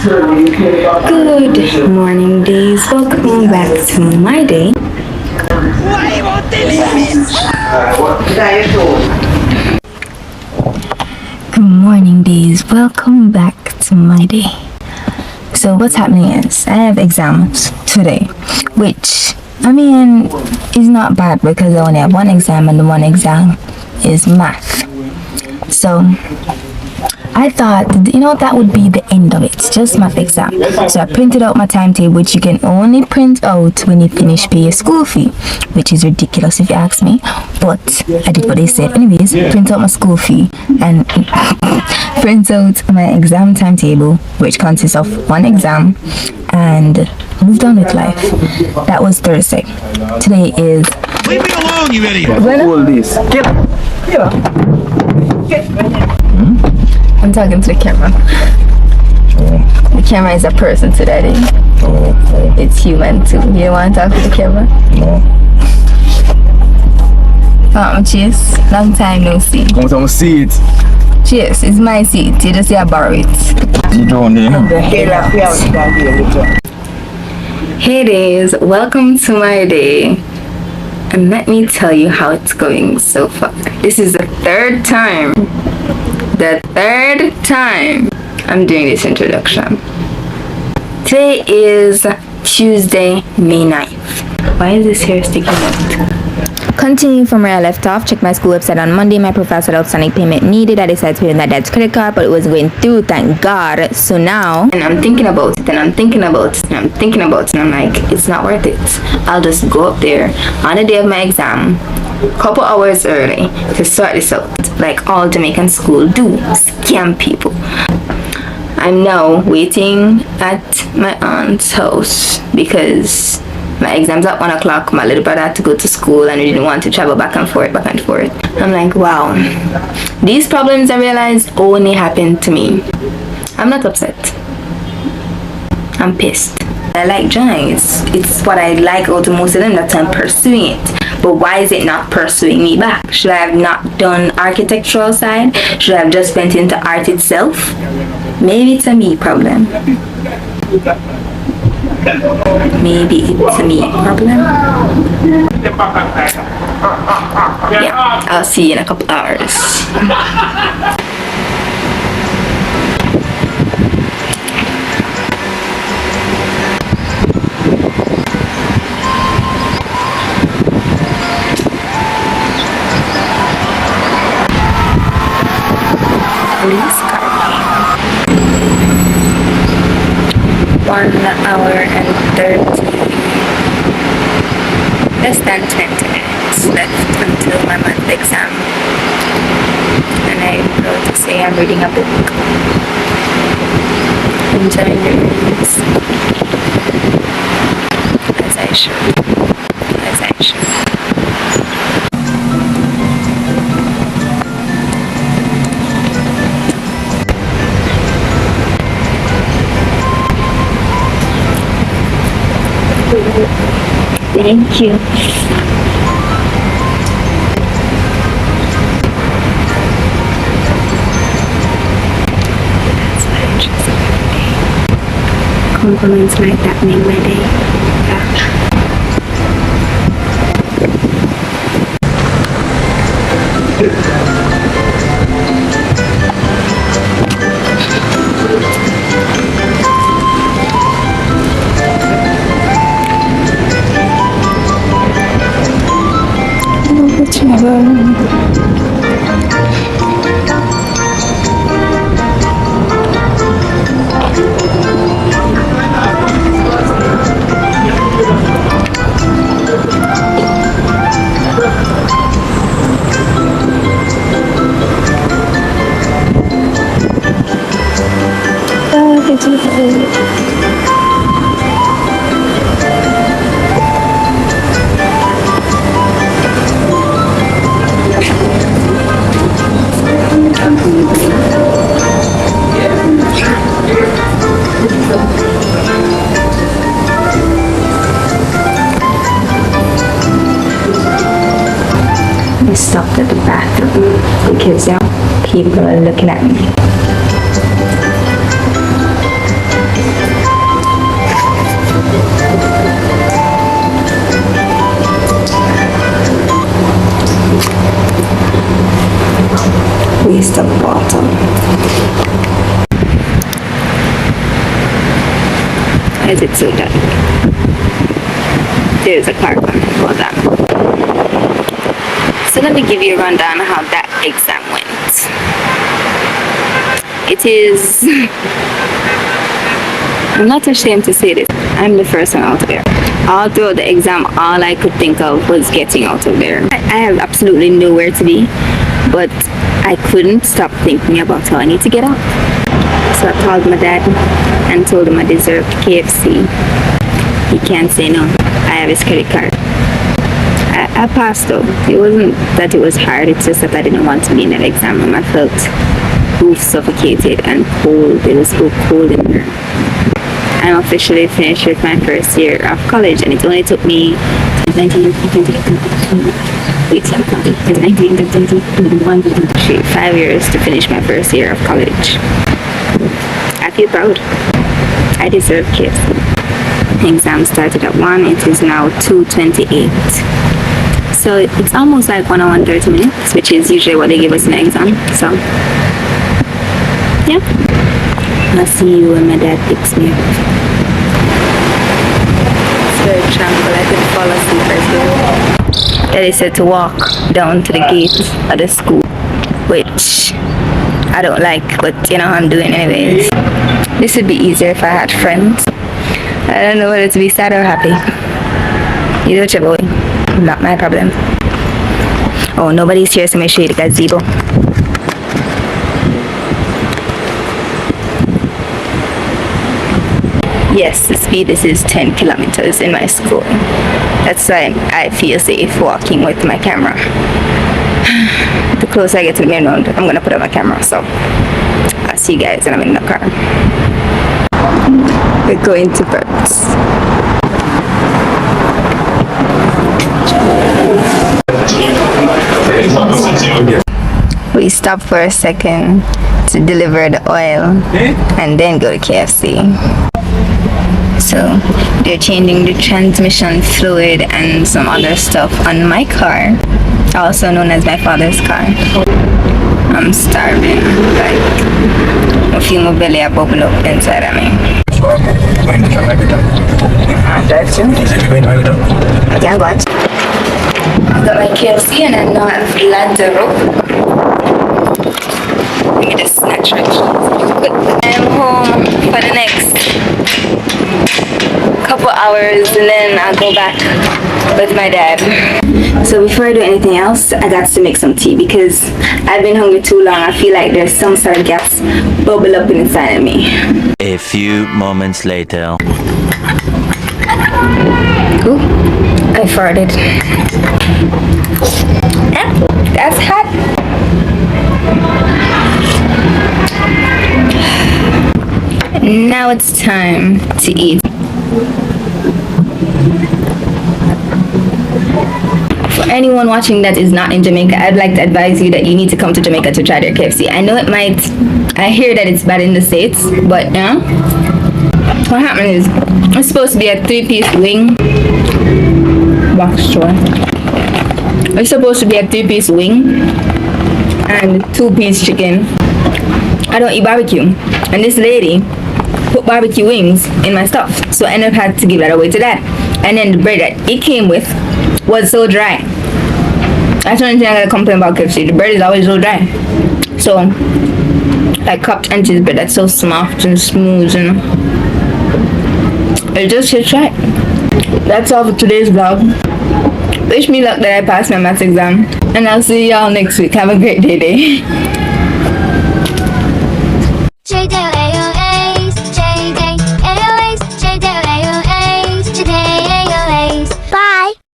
Good morning, Dayz. Welcome back to my day. Good morning, Dayz. Welcome back to my day. So what's happening is I have exams today, which I mean is not bad because I only have one exam and the one exam is math. So I thought, that would be the end of it, just math exam. So I printed out my timetable, which you can only print out when you finish pay your school fee, which is ridiculous if you ask me, but I did what they said. Anyways, print out my school fee and print out my exam timetable, which consists of one exam, and moved on with life. That was Thursday. Today is... Leave me alone, you idiot! Hold this. I'm talking to the camera. The camera is a person today. It's human too. You don't want to talk to the camera? No. Cheers. Long time no see. Come on, see it. Cheers. It's my seat. You just say I borrow it. You don't need Hey Dayz, welcome to my day. And let me tell you how it's going so far. This is the third time I'm doing this introduction. Today is Tuesday, May 9th. Why is this hair sticking out? Continuing from where I left off, checked my school website on Monday. My professor said outstanding payment needed. I decided to pay on that dad's credit card, but it wasn't going through, thank God. So now, and I'm thinking about it, and I'm thinking about it, and I'm thinking about it, and I'm like, it's not worth it. I'll just go up there on the day of my exam, couple hours early, to sort this out, like all Jamaican school do, scam people. I'm now waiting at my aunt's house because my exam's at 1 o'clock. My little brother had to go to school and we didn't want to travel back and forth. I'm like, wow, these problems I realized only happen to me. I'm not upset. I'm pissed. I like drawing. It's what I like out of most of them, that's I'm pursuing it. But why is it not pursuing me back? Should I have not done architectural side? Should I have just went into art itself? Maybe it's a me problem. Maybe it's a me problem. Yeah, I'll see you in a couple hours. Police car. 1 hour and 30, less than 20 minutes left until my month exam, and I'm proud to say I'm reading a book, enjoying the readings, as I should. Thank you. That's what I just compliments like that make my day. I stopped at the bathroom because people are looking at me. Why is it so dark? There's a car coming. Hold on. So let me give you a rundown of how that exam went. It is... I'm not ashamed to say this. I'm the first one out there. All throughout the exam, all I could think of was getting out of there. I have absolutely nowhere to be, but I couldn't stop thinking about how I need to get out. So I called my dad and told him I deserved KFC. He can't say no. I have his credit card. I passed though. It wasn't that it was hard, it's just that I didn't want to be in that exam room. I felt both suffocated and cold. It was so cold in there. I'm officially finished with my first year of college, and it only took me 5 years to finish my first year of college. I feel proud. I deserve KFC. The exam started at 1, it is now 2:28. So it's almost like 1 hour and 30 minutes, which is usually what they give us in the exam. So, yeah. I'll see you when my dad picks me up. It's very tranquil, I could fall asleep right here. Daddy said to walk down to the gate of the school, which I don't like, but you know, I'm doing anyways. This would be easier if I had friends. I don't know whether to be sad or happy. You do your boy. Not my problem. Oh, nobody's here, so let me show you the gazebo. Yes, the speed is 10 kilometers in my school. That's why I feel safe walking with my camera. The closer I get to the main road, I'm gonna put up my camera. So I'll see you guys when I'm in the car. We're going to Burt's. We stopped for a second to deliver the oil and then go to KFC. So they're changing the transmission fluid and some other stuff on my car, also known as my father's car. I'm starving, like I feel my belly up open up inside of me. That's you? I can't watch. I've got my KFC and I now have Ladero. Let me just snatch my cheese real quick. I'm home for the next couple hours and then I'll go back with my dad. So before I do anything else, I got to make some tea because I've been hungry too long. I feel like there's some sort of gas bubble up inside of me. A few moments later. Ooh, I farted. That's hot. Now it's time to eat. For anyone watching that is not in Jamaica, I'd like to advise you that you need to come to Jamaica to try their KFC. I know I hear that it's bad in the States, but what happened is, it's supposed to be a 3-piece wing. Box store. It's supposed to be a 3-piece wing and 2-piece chicken. I don't eat barbecue, and this lady put barbecue wings in my stuff, so I ended up had to give that away to that. And then the bread that it came with was so dry. That's the only thing I gotta complain about KFC. The bread is always so dry. So like cupped and cheese bread that's so soft and smooth, and it just hits right. That's all for today's vlog. Wish me luck that I passed my maths exam, and I'll see y'all next week. Have a great day. Shayde.